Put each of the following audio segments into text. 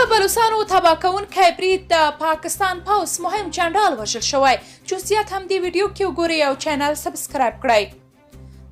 د بلوڅانو تباه کوونکی برید د پاکستان پوځ مهم جنرال وژل شوی. جزئیات هم دې ویډیو کې وګورئ او چینل سبسکرایب کړئ.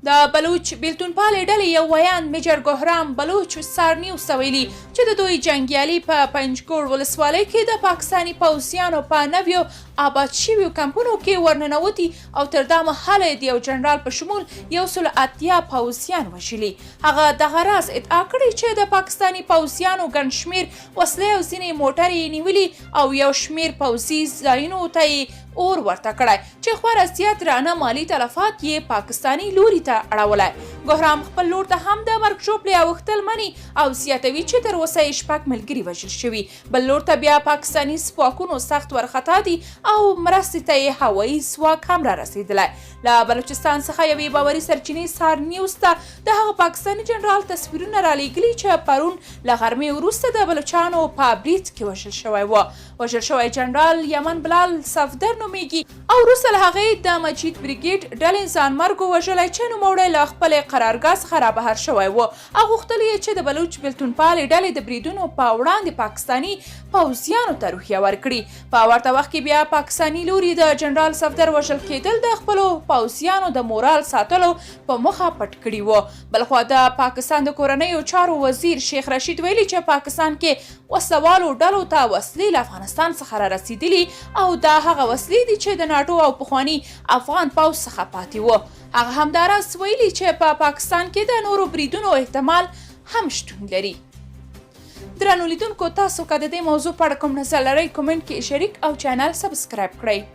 د بلوچ بیلتونپالې ډلې یو ویاند میجر ګهرام بلوچ سار نیوز ته ویلي چې د دوی جنګیالي په پنجګور ولسوالۍ کې د پاکستاني پوځیانو په نویو آباد شویو کمپونو کې ورننوتي او تر دا مهاله د یو جنرال په شمول 180 پوځیان وژلي. هغه دغه راز ادعا کړې چې د پاکستاني پوځیانو ګڼ شمېر وسلې او ځینې موټرې یې نیولي او یو شمېر پوځي ځایونو ته یې اور ورته کړی چې خورا زیات درانه مالي تلفات یې پاکستاني لوري ته اړولی. ګهرام خپل لور ته هم د مرګ ژوبلې اوښتل مني او زیاتوي چې تر اوسه یې 6 ملګري وژل شوي. بل لور ته بیا پاکستاني ځواکونو سخت وارخطا دي او مرستې ته یې هوایي ځواک هم را رسېدلی. له بلوچستان څخه یوې باوري سرچینې سار نیوز ته د هغه پاکستاني جنرال تصویرونه رالیږلي چې پرون له غرمې وروسته د بلوچانو په برید کې وژل شوی و. وژل شوی جنرال یمن بلال صفدر نومیږي او وروسته له هغې د مجید بریګیډ ډلې ځانمرګو وژلی چې نوموړی له خپلې قرارګاه څخه رابهر شوی و او غوښتل یې چې د بلوچ بیلتونپالې ډلې د بریدونو په وړاندې پاکستاني پوځیانو ته روحیه ورکړي. په ورته وخت کې بیا پاکستاني لوري د جنرال صفدر وژل کېدل د خپلو پوځیانو د مورال ساتلو په موخه پټ کړي وو. بلخوا د پاکستان د کورنیو چارو وزیر شیخ رشید ویلي چې پاکستان کې وسلوالو ډلو ته وسلې له افغانستان څخه را رسېدلي او دا هغه وسلې دي چې د ناټو او پخواني افغان پوځ څخه پاتې وو. هغه همداراز ویلي چې په پاکستان کې د نورو بریدونو احتمال هم شتون لري. درنو لیدونکو، تاسو که د دې موضوع په اړه کوم نظر لرئ کومنټ کې شریک او چینل سبسکرایب کړئ.